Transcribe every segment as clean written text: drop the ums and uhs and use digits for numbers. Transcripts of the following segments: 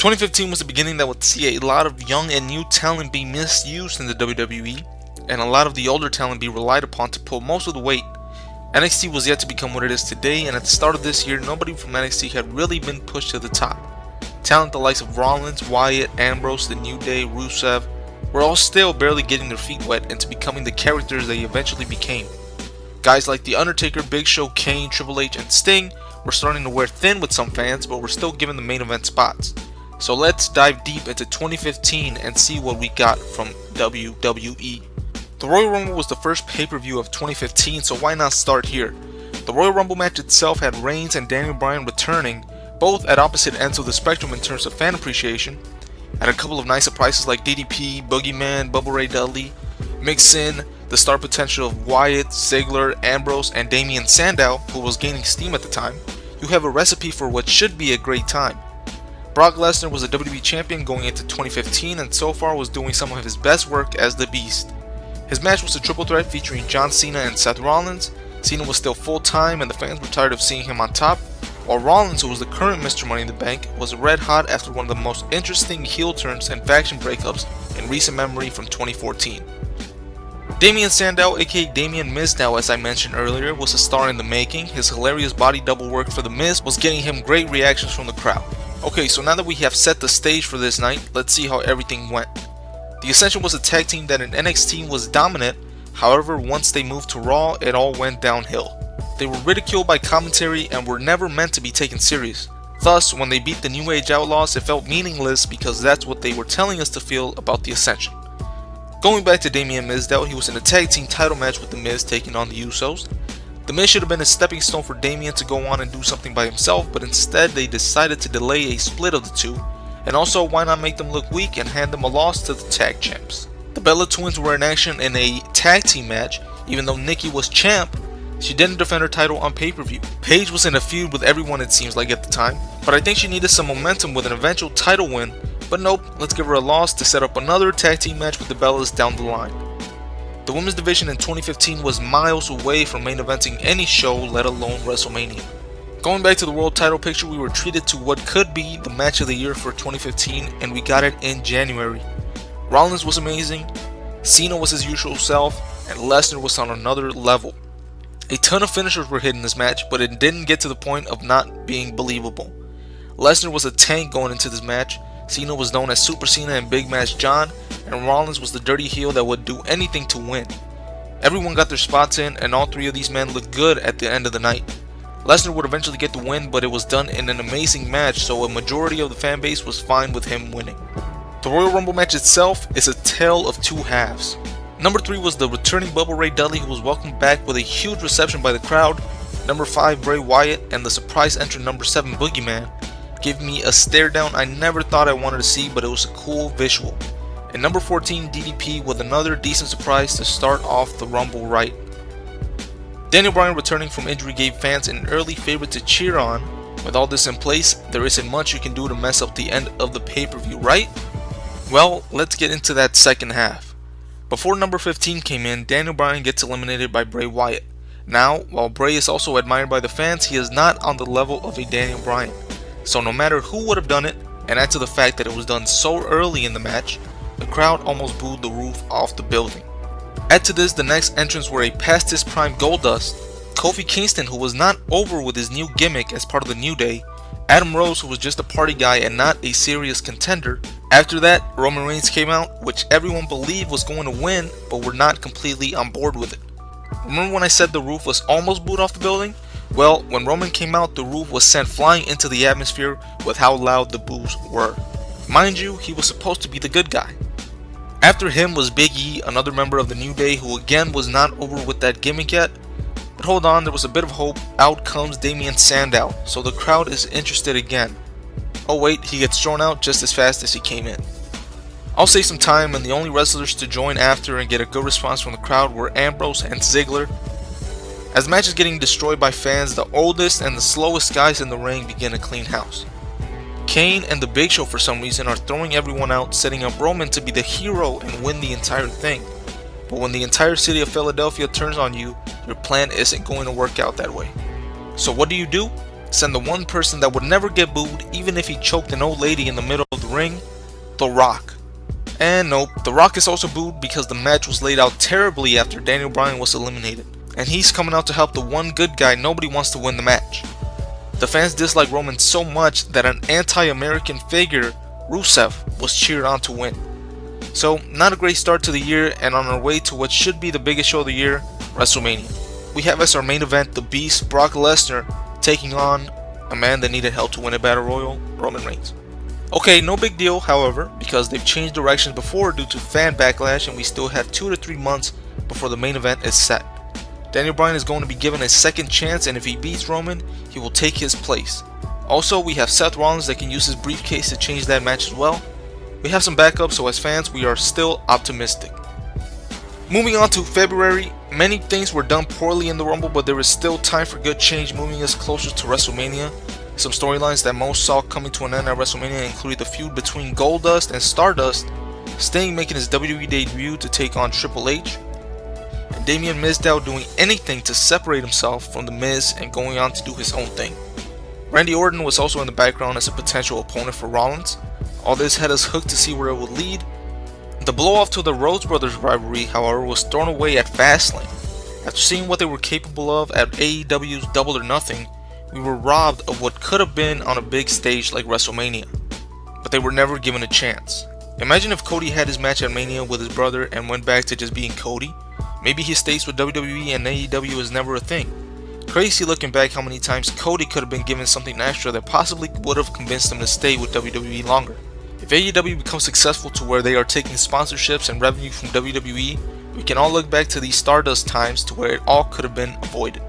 2015 was the beginning that would see a lot of young and new talent be misused in the WWE, and a lot of the older talent be relied upon to pull most of the weight. NXT was yet to become what it is today, and at the start of this year, nobody from NXT had really been pushed to the top. Talent the likes of Rollins, Wyatt, Ambrose, The New Day, Rusev were all still barely getting their feet wet into becoming the characters they eventually became. Guys like The Undertaker, Big Show, Kane, Triple H, and Sting were starting to wear thin with some fans, but were still given the main event spots. So let's dive deep into 2015 and see what we got from WWE. The Royal Rumble was the first pay-per-view of 2015, so why not start here? The Royal Rumble match itself had Reigns and Daniel Bryan returning, both at opposite ends of the spectrum in terms of fan appreciation. Had a couple of nice surprises like DDP, Boogeyman, Bubba Ray Dudley. Mix in the star potential of Wyatt, Ziggler, Ambrose, and Damien Sandow, who was gaining steam at the time. You have a recipe for what should be a great time. Brock Lesnar was a WWE champion going into 2015 and so far was doing some of his best work as the Beast. His match was a triple threat featuring John Cena and Seth Rollins. Cena was still full time and the fans were tired of seeing him on top, while Rollins, who was the current Mr. Money in the Bank, was red hot after one of the most interesting heel turns and faction breakups in recent memory from 2014. Damien Sandow, aka Damien Mizdow as I mentioned earlier, was a star in the making. His hilarious body double work for The Miz was getting him great reactions from the crowd. Okay, so now that we have set the stage for this night, let's see how everything went. The Ascension was a tag team that in NXT was dominant, however once they moved to Raw, it all went downhill. They were ridiculed by commentary and were never meant to be taken serious. Thus, when they beat the New Age Outlaws, it felt meaningless because that's what they were telling us to feel about the Ascension. Going back to Damien Mizdow, he was in a tag team title match with The Miz taking on the Usos. The Miz should have been a stepping stone for Damien to go on and do something by himself, but instead they decided to delay a split of the two, and also why not make them look weak and hand them a loss to the tag champs. The Bella Twins were in action in a tag team match. Even though Nikki was champ, she didn't defend her title on pay-per-view. Paige was in a feud with everyone it seems like at the time, but I think she needed some momentum with an eventual title win, but nope, let's give her a loss to set up another tag team match with the Bellas down the line. The women's division in 2015 was miles away from main eventing any show, let alone WrestleMania. Going back to the world title picture, we were treated to what could be the match of the year for 2015, and we got it in January. Rollins was amazing, Cena was his usual self, and Lesnar was on another level. A ton of finishers were hit in this match, but it didn't get to the point of not being believable. Lesnar was a tank going into this match, Cena was known as Super Cena and Big Match John, and Rollins was the dirty heel that would do anything to win. Everyone got their spots in, and all three of these men looked good at the end of the night. Lesnar would eventually get the win, but it was done in an amazing match, so a majority of the fan base was fine with him winning. The Royal Rumble match itself is a tale of two halves. Number 3 was the returning Bubba Ray Dudley, who was welcomed back with a huge reception by the crowd. Number 5 Bray Wyatt and the surprise entrant number 7 Boogeyman gave me a stare down I never thought I wanted to see, but it was a cool visual. And number 14 DDP with another decent surprise to start off the Rumble right. Daniel Bryan returning from injury gave fans an early favorite to cheer on. With all this in place, there isn't much you can do to mess up the end of the pay-per-view, right? Well, let's get into that second half. Before number 15 came in, Daniel Bryan gets eliminated by Bray Wyatt. Now, while Bray is also admired by the fans, he is not on the level of a Daniel Bryan. So no matter who would have done it, and add to the fact that it was done so early in the match, the crowd almost booed the roof off the building. Add to this, the next entrants were a past his prime Goldust, Kofi Kingston, who was not over with his new gimmick as part of the New Day, Adam Rose, who was just a party guy and not a serious contender. After that, Roman Reigns came out, which everyone believed was going to win, but were not completely on board with it. Remember when I said the roof was almost booed off the building? Well, when Roman came out, the roof was sent flying into the atmosphere with how loud the boos were. Mind you, he was supposed to be the good guy. After him was Big E, another member of the New Day, who again was not over with that gimmick yet. But hold on, there was a bit of hope. Out comes Damien Sandow, so the crowd is interested again. Oh wait, he gets thrown out just as fast as he came in. I'll save some time, and the only wrestlers to join after and get a good response from the crowd were Ambrose and Ziggler. As the match is getting destroyed by fans, the oldest and the slowest guys in the ring begin to clean house. Kane and the Big Show for some reason are throwing everyone out, setting up Roman to be the hero and win the entire thing. But when the entire city of Philadelphia turns on you, your plan isn't going to work out that way. So what do? send the one person that would never get booed even if he choked an old lady in the middle of the ring, The Rock. And nope, The Rock is also booed because the match was laid out terribly after Daniel Bryan was eliminated, and he's coming out to help the one good guy nobody wants to win the match. The fans dislike Roman so much that an anti-American figure, Rusev, was cheered on to win. So, not a great start to the year, and on our way to what should be the biggest show of the year, WrestleMania. We have as our main event the Beast, Brock Lesnar, taking on a man that needed help to win a Battle Royal, Roman Reigns. Okay, no big deal, however, because they've changed directions before due to fan backlash, and we still have 2 to 3 months before the main event is set. Daniel Bryan is going to be given a second chance, and if he beats Roman, he will take his place. Also, we have Seth Rollins that can use his briefcase to change that match as well. We have some backups, so as fans, we are still optimistic. Moving on to February, many things were done poorly in the Rumble, but there is still time for good change, moving us closer to WrestleMania. Some storylines that most saw coming to an end at WrestleMania included the feud between Goldust and Stardust, Sting making his WWE debut to take on Triple H, and Damien Mizdow doing anything to separate himself from The Miz and going on to do his own thing. Randy Orton was also in the background as a potential opponent for Rollins. All this had us hooked to see where it would lead. The blow-off to the Rhodes Brothers rivalry, however, was thrown away at Fastlane. After seeing what they were capable of at AEW's Double or Nothing, we were robbed of what could have been on a big stage like WrestleMania. But they were never given a chance. Imagine if Cody had his match at Mania with his brother and went back to just being Cody. Maybe he stays with WWE and AEW is never a thing. Crazy looking back how many times Cody could have been given something extra that possibly would have convinced him to stay with WWE longer. If AEW becomes successful to where they are taking sponsorships and revenue from WWE, we can all look back to these Stardust times to where it all could have been avoided.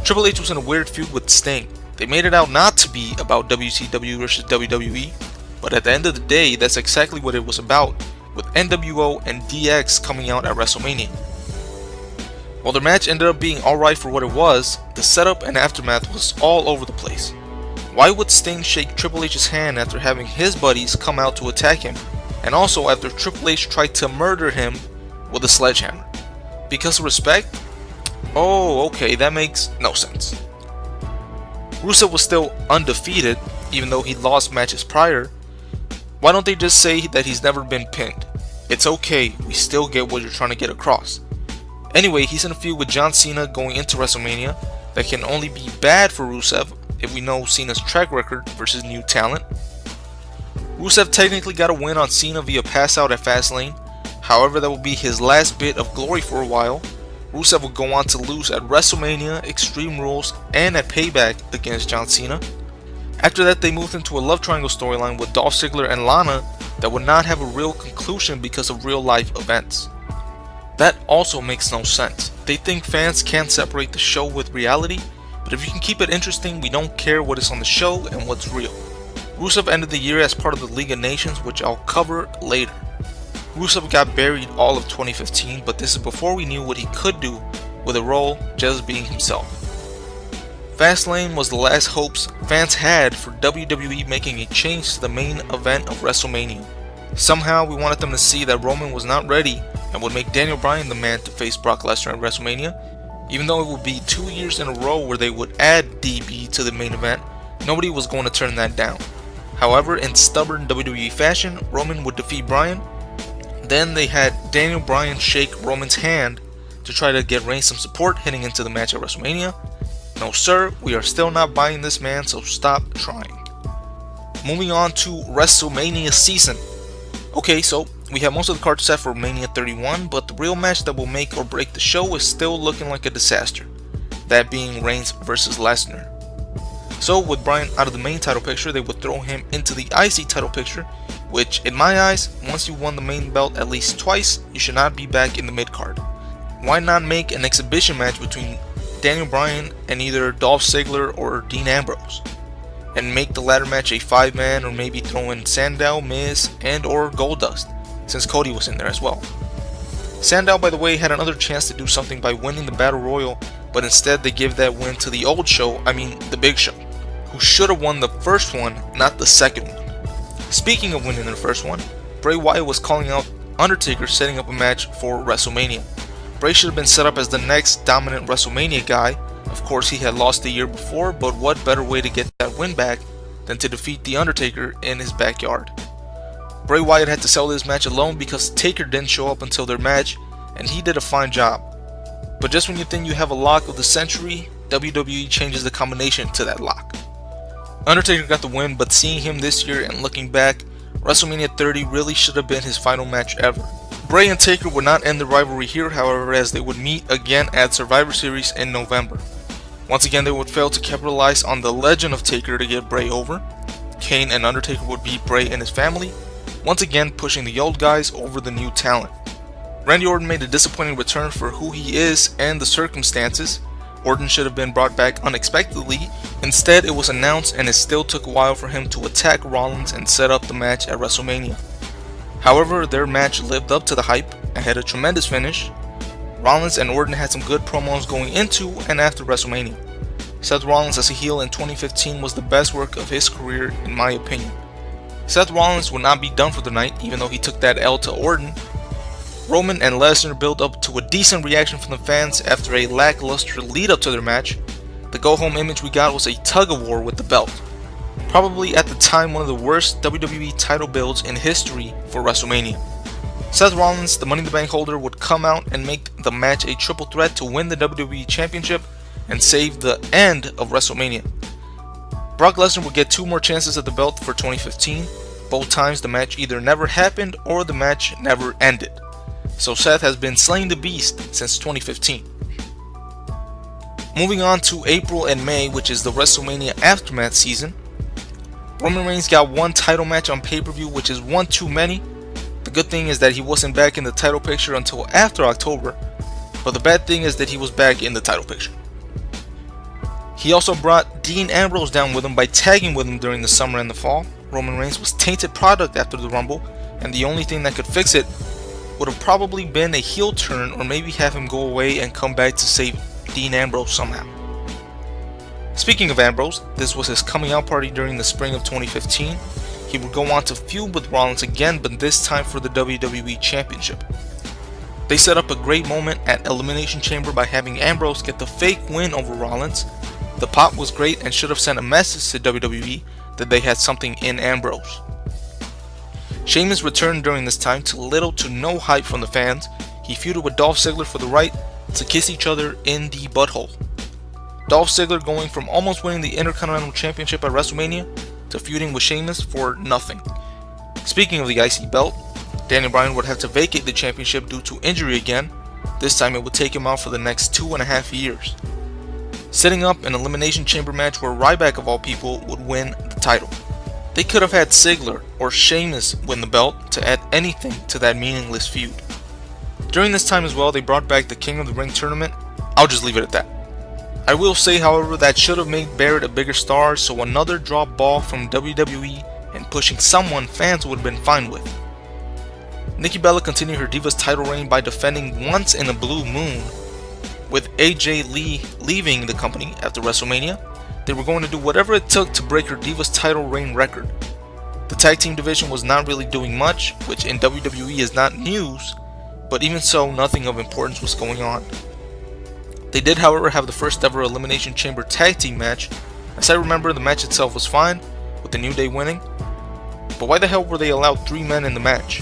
Triple H was in a weird feud with Sting. They made it out not to be about WCW versus WWE, but at the end of the day, that's exactly what it was about, with NWO and DX coming out at WrestleMania. While the match ended up being alright for what it was, the setup and aftermath was all over the place. Why would Sting shake Triple H's hand after having his buddies come out to attack him, and also after Triple H tried to murder him with a sledgehammer? Because of respect? Oh, okay, that makes no sense. Rusev was still undefeated, even though he lost matches prior. Why don't they just say that he's never been pinned? It's okay, we still get what you're trying to get across. Anyway, he's in a feud with John Cena going into WrestleMania that can only be bad for Rusev if we know Cena's track record versus new talent. Rusev technically got a win on Cena via pass out at Fastlane, however that will be his last bit of glory for a while. Rusev will go on to lose at WrestleMania, Extreme Rules, and at Payback against John Cena. After that, they moved into a love triangle storyline with Dolph Ziggler and Lana that would not have a real conclusion because of real life events. That also makes no sense. They think fans can't separate the show with reality, but if you can keep it interesting, we don't care what is on the show and what's real. Rusev ended the year as part of the League of Nations, which I'll cover later. Rusev got buried all of 2015, but this is before we knew what he could do with a role just being himself. Fastlane was the last hopes fans had for WWE making a change to the main event of WrestleMania. Somehow we wanted them to see that Roman was not ready and would make Daniel Bryan the man to face Brock Lesnar at WrestleMania. Even though it would be 2 years in a row where they would add DB to the main event, nobody was going to turn that down. However, in stubborn WWE fashion, Roman would defeat Bryan. Then they had Daniel Bryan shake Roman's hand to try to get Reigns some support heading into the match at WrestleMania. No sir, we are still not buying this man, so stop trying. Moving on to WrestleMania season. Okay, so we have most of the cards set for Mania 31, but the real match that will make or break the show is still looking like a disaster. That being Reigns versus Lesnar. So with Bryan out of the main title picture, they would throw him into the IC title picture, which in my eyes, once you won the main belt at least twice, you should not be back in the mid card. Why not make an exhibition match between Daniel Bryan and either Dolph Ziggler or Dean Ambrose, and make the latter match a 5-man, or maybe throw in Sandow, Miz, and or Goldust, since Cody was in there as well. Sandow, by the way, had another chance to do something by winning the Battle Royal, but instead they give that win to the old show, the Big Show, who should have won the first one, not the second one. Speaking of winning the first one, Bray Wyatt was calling out Undertaker setting up a match for WrestleMania. Bray should have been set up as the next dominant WrestleMania guy, Of course, he had lost the year before, but what better way to get that win back than to defeat The Undertaker in his backyard. Bray Wyatt had to sell this match alone because Taker didn't show up until their match, and he did a fine job. But just when you think you have a lock of the century, WWE changes the combination to that lock. Undertaker got the win, but seeing him this year and looking back, WrestleMania 30 really should have been his final match ever. Bray and Taker would not end the rivalry here, however, as they would meet again at Survivor Series in November. Once again, they would fail to capitalize on the legend of Taker to get Bray over. Kane and Undertaker would beat Bray and his family, once again pushing the old guys over the new talent. Randy Orton made a disappointing return for who he is and the circumstances. Orton should have been brought back unexpectedly. Instead, it was announced, and it still took a while for him to attack Rollins and set up the match at WrestleMania. However, their match lived up to the hype and had a tremendous finish. Rollins and Orton had some good promos going into and after WrestleMania. Seth Rollins as a heel in 2015 was the best work of his career in my opinion. Seth Rollins would not be done for the night, even though he took that L to Orton. Roman and Lesnar built up to a decent reaction from the fans after a lackluster lead up to their match. The go-home image we got was a tug-of-war with the belt. Probably at the time one of the worst WWE title builds in history for WrestleMania. Seth Rollins, the Money in the Bank holder, would come out and make the match a triple threat to win the WWE Championship and save the end of WrestleMania. Brock Lesnar would get 2 more chances at the belt for 2015. Both times the match either never happened or the match never ended. So Seth has been slaying the beast since 2015. Moving on to April and May, which is the WrestleMania Aftermath season. Roman Reigns got 1 title match on pay-per-view, which is 1 too many. The good thing is that he wasn't back in the title picture until after October, but the bad thing is that he was back in the title picture. He also brought Dean Ambrose down with him by tagging with him during the summer and the fall. Roman Reigns was tainted product after the Rumble, and the only thing that could fix it would have probably been a heel turn, or maybe have him go away and come back to save Dean Ambrose somehow. Speaking of Ambrose, this was his coming out party during the spring of 2015. He would go on to feud with Rollins again, but this time for the WWE Championship. They set up a great moment at Elimination Chamber by having Ambrose get the fake win over Rollins. The pop was great and should have sent a message to WWE that they had something in Ambrose. Sheamus returned during this time to little to no hype from the fans. He feuded with Dolph Ziggler for the right to kiss each other in the butthole. Dolph Ziggler going from almost winning the Intercontinental Championship at WrestleMania to feuding with Sheamus for nothing. Speaking of the IC belt, Daniel Bryan would have to vacate the championship due to injury again. This time it would take him out for the next 2.5 years. Setting up an Elimination Chamber match where Ryback of all people would win the title. They could have had Ziggler or Sheamus win the belt to add anything to that meaningless feud. During this time as well, they brought back the King of the Ring tournament. I'll just leave it at that. I will say, however, that should have made Barrett a bigger star, so another drop ball from WWE and pushing someone fans would have been fine with. Nikki Bella continued her Divas title reign by defending Once in a Blue Moon. With AJ Lee leaving the company after WrestleMania, they were going to do whatever it took to break her Divas title reign record. The tag team division was not really doing much, which in WWE is not news, but even so, nothing of importance was going on. They did, however, have the first ever Elimination Chamber tag team match. As I remember, the match itself was fine, with the New Day winning. But why the hell were they allowed 3 men in the match?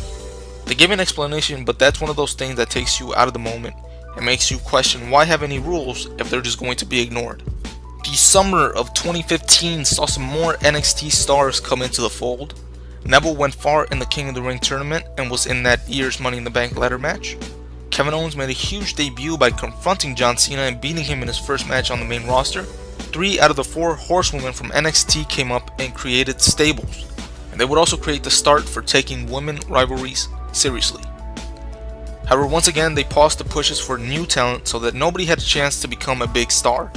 They gave an explanation, but that's one of those things that takes you out of the moment and makes you question why have any rules if they're just going to be ignored. The summer of 2015 saw some more NXT stars come into the fold. Neville went far in the King of the Ring tournament and was in that year's Money in the Bank ladder match. Kevin Owens made a huge debut by confronting John Cena and beating him in his first match on the main roster. 3 out of the 4 horsewomen from NXT came up and created stables, and they would also create the start for taking women rivalries seriously. However, once again they paused the pushes for new talent so that nobody had a chance to become a big star.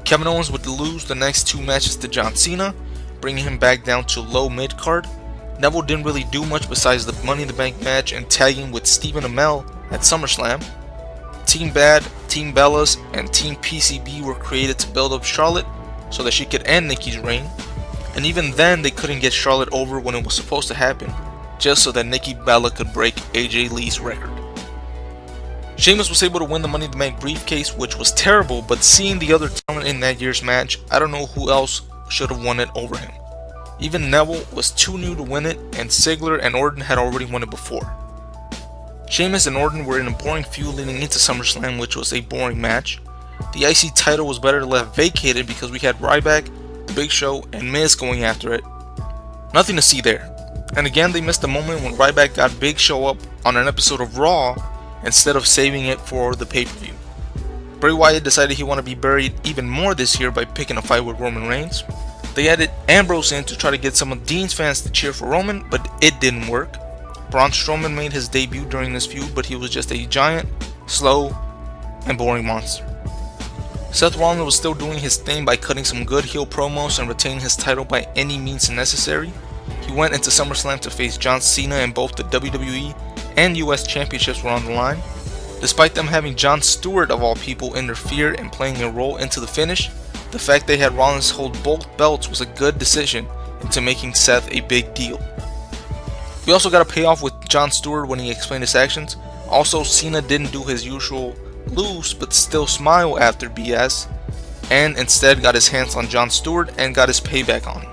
Kevin Owens would lose the next 2 matches to John Cena, bringing him back down to low mid card. Neville didn't really do much besides the Money in the Bank match and tagging with Stephen Amell at SummerSlam. Team Bad, Team Bellas, and Team PCB were created to build up Charlotte so that she could end Nikki's reign, and even then they couldn't get Charlotte over when it was supposed to happen, just so that Nikki Bella could break AJ Lee's record. Sheamus was able to win the Money in the Bank briefcase, which was terrible, but seeing the other talent in that year's match, I don't know who else should have won it over him. Even Neville was too new to win it, and Ziggler and Orton had already won it before. Sheamus and Orton were in a boring feud leading into SummerSlam, which was a boring match. The IC title was better left vacated because we had Ryback, The Big Show, and Miz going after it. Nothing to see there. And again, they missed the moment when Ryback got Big Show up on an episode of Raw instead of saving it for the pay-per-view. Bray Wyatt decided he wanted to be buried even more this year by picking a fight with Roman Reigns. They added Ambrose in to try to get some of Dean's fans to cheer for Roman, but it didn't work. Braun Strowman made his debut during this feud, but he was just a giant, slow, and boring monster. Seth Rollins was still doing his thing by cutting some good heel promos and retaining his title by any means necessary. He went into SummerSlam to face John Cena, and both the WWE and US championships were on the line. Despite them having Jon Stewart of all people interfere and playing a role into the finish, the fact they had Rollins hold both belts was a good decision into making Seth a big deal. We also got a payoff with Jon Stewart when he explained his actions. Also, Cena didn't do his usual lose but still smile after BS, and instead got his hands on Jon Stewart and got his payback on him.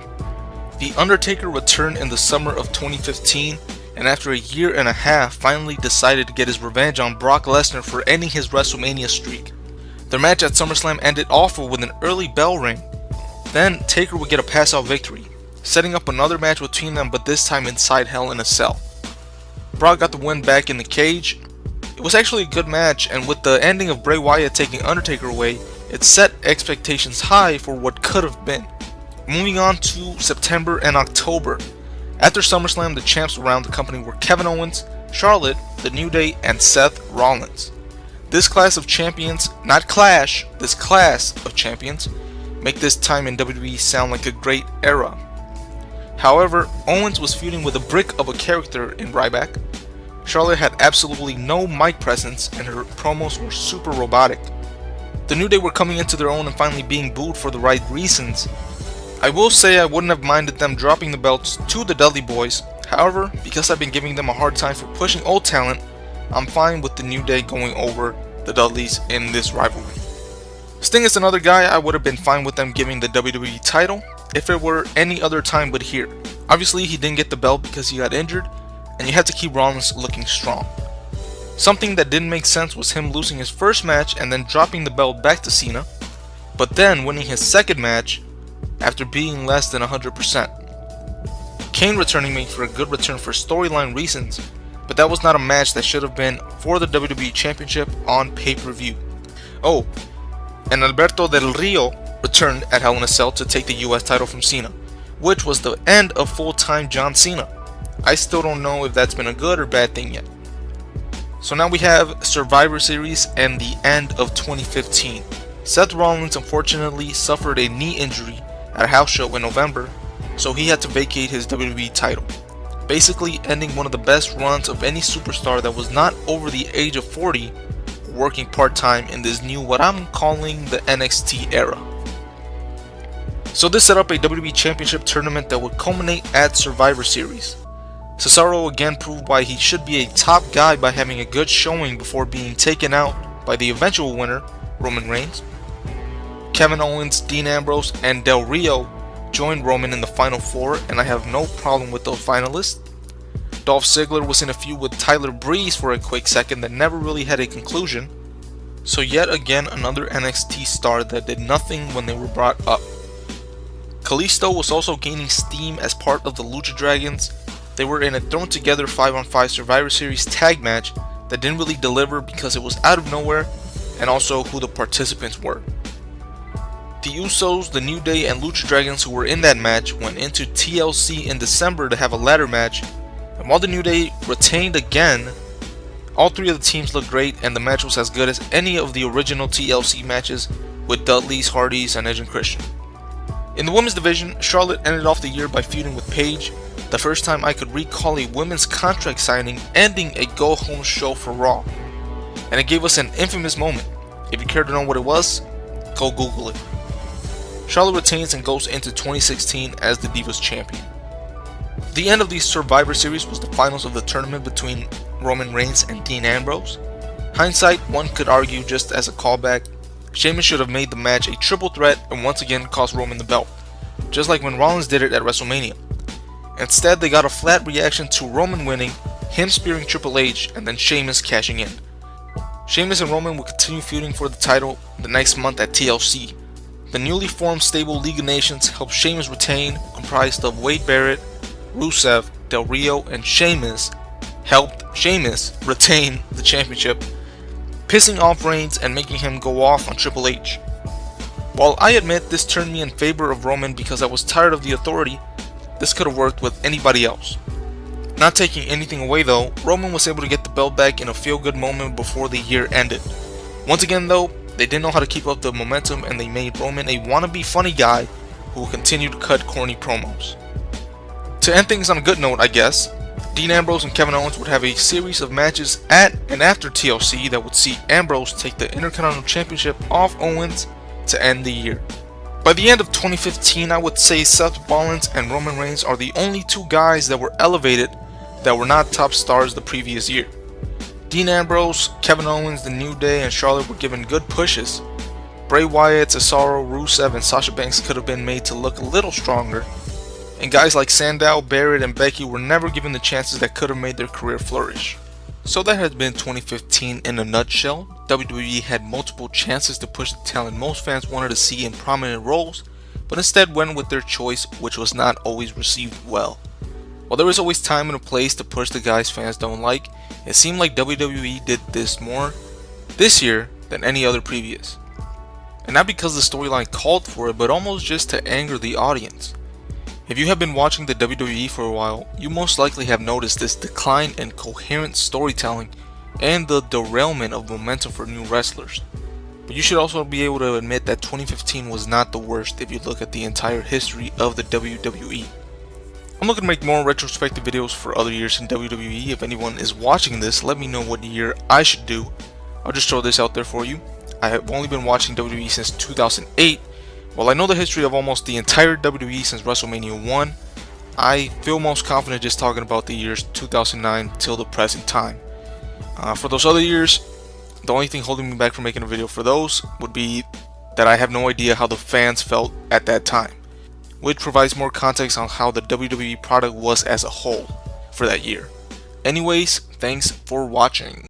The Undertaker returned in the summer of 2015, and after a year and a half finally decided to get his revenge on Brock Lesnar for ending his WrestleMania streak. Their match at SummerSlam ended awful with an early bell ring. Then Taker would get a pass out victory, setting up another match between them, but this time inside Hell in a Cell. Brock got the win back in the cage. It was actually a good match, and with the ending of Bray Wyatt taking Undertaker away, it set expectations high for what could have been. Moving on to September and October. After SummerSlam, the champs around the company were Kevin Owens, Charlotte, The New Day, and Seth Rollins. This class of champions, not Clash, this class of champions, make this time in WWE sound like a great era. However, Owens was feuding with a brick of a character in Ryback. Charlotte had absolutely no mic presence and her promos were super robotic. The New Day were coming into their own and finally being booed for the right reasons. I will say I wouldn't have minded them dropping the belts to the Dudley Boys. However, because I've been giving them a hard time for pushing old talent, I'm fine with the New Day going over the Dudleys in this rivalry. Sting is another guy I would have been fine with them giving the WWE title if it were any other time but here. Obviously he didn't get the belt because he got injured, and you had to keep Rollins looking strong. Something that didn't make sense was him losing his first match and then dropping the belt back to Cena, but then winning his second match after being less than 100%. Kane returning made for a good return for storyline reasons, but that was not a match that should have been for the WWE Championship on pay-per-view. Oh, and Alberto Del Rio returned at Hell in a Cell to take the US title from Cena, which was the end of full-time John Cena. I still don't know if that's been a good or bad thing yet. So now we have Survivor Series and the end of 2015. Seth Rollins unfortunately suffered a knee injury at a house show in November, so he had to vacate his WWE title, basically ending one of the best runs of any superstar that was not over the age of 40 working part-time in this new, what I'm calling, the NXT era. So this set up a WWE Championship tournament that would culminate at Survivor Series. Cesaro again proved why he should be a top guy by having a good showing before being taken out by the eventual winner, Roman Reigns. Kevin Owens, Dean Ambrose, and Del Rio joined Roman in the Final Four, and I have no problem with those finalists. Dolph Ziggler was in a feud with Tyler Breeze for a quick second that never really had a conclusion. So yet again another NXT star that did nothing when they were brought up. Kalisto was also gaining steam as part of the Lucha Dragons. They were in a thrown together 5-on-5 Survivor Series tag match that didn't really deliver because it was out of nowhere and also who the participants were. The Usos, the New Day, and Lucha Dragons who were in that match went into TLC in December to have a ladder match, and while the New Day retained again, all three of the teams looked great and the match was as good as any of the original TLC matches with Dudley's, Hardys, and Edge and Christian. In the women's division, Charlotte ended off the year by feuding with Paige, the first time I could recall a women's contract signing ending a go-home show for Raw, and it gave us an infamous moment. If you care to know what it was, go Google it. Charlotte retains and goes into 2016 as the Divas Champion. The end of the Survivor Series was the finals of the tournament between Roman Reigns and Dean Ambrose. Hindsight, one could argue just as a callback, Sheamus should have made the match a triple threat and once again cost Roman the belt, just like when Rollins did it at WrestleMania. Instead, they got a flat reaction to Roman winning, him spearing Triple H, and then Sheamus cashing in. Sheamus and Roman will continue feuding for the title the next month at TLC. The newly formed stable League of Nations helped Sheamus retain, comprised of Wade Barrett, Rusev, Del Rio, and Sheamus, helped Sheamus retain the championship, pissing off Reigns and making him go off on Triple H. While I admit this turned me in favor of Roman because I was tired of the Authority, this could have worked with anybody else. Not taking anything away though, Roman was able to get the belt back in a feel-good moment before the year ended. Once again though, they didn't know how to keep up the momentum and they made Roman a wannabe funny guy who will continue to cut corny promos. To end things on a good note, I guess, Dean Ambrose and Kevin Owens would have a series of matches at and after TLC that would see Ambrose take the Intercontinental Championship off Owens to end the year. By the end of 2015, I would say Seth Rollins and Roman Reigns are the only two guys that were elevated that were not top stars the previous year. Dean Ambrose, Kevin Owens, The New Day, and Charlotte were given good pushes. Bray Wyatt, Cesaro, Rusev, and Sasha Banks could have been made to look a little stronger. And guys like Sandow, Barrett, and Becky were never given the chances that could have made their career flourish. So that has been 2015 in a nutshell. WWE had multiple chances to push the talent most fans wanted to see in prominent roles, but instead went with their choice, which was not always received well. While there is always time and a place to push the guys fans don't like, it seemed like WWE did this more this year than any other previous. And not because the storyline called for it, but almost just to anger the audience. If you have been watching the WWE for a while, you most likely have noticed this decline in coherent storytelling and the derailment of momentum for new wrestlers. But you should also be able to admit that 2015 was not the worst if you look at the entire history of the WWE. I'm looking to make more retrospective videos for other years in WWE. If anyone is watching this, let me know what year I should do. I'll just throw this out there for you. I have only been watching WWE since 2008. While I know the history of almost the entire WWE since WrestleMania 1, I feel most confident just talking about the years 2009 till the present time. For those other years, the only thing holding me back from making a video for those would be that I have no idea how the fans felt at that time, which provides more context on how the WWE product was as a whole for that year. Anyways, thanks for watching.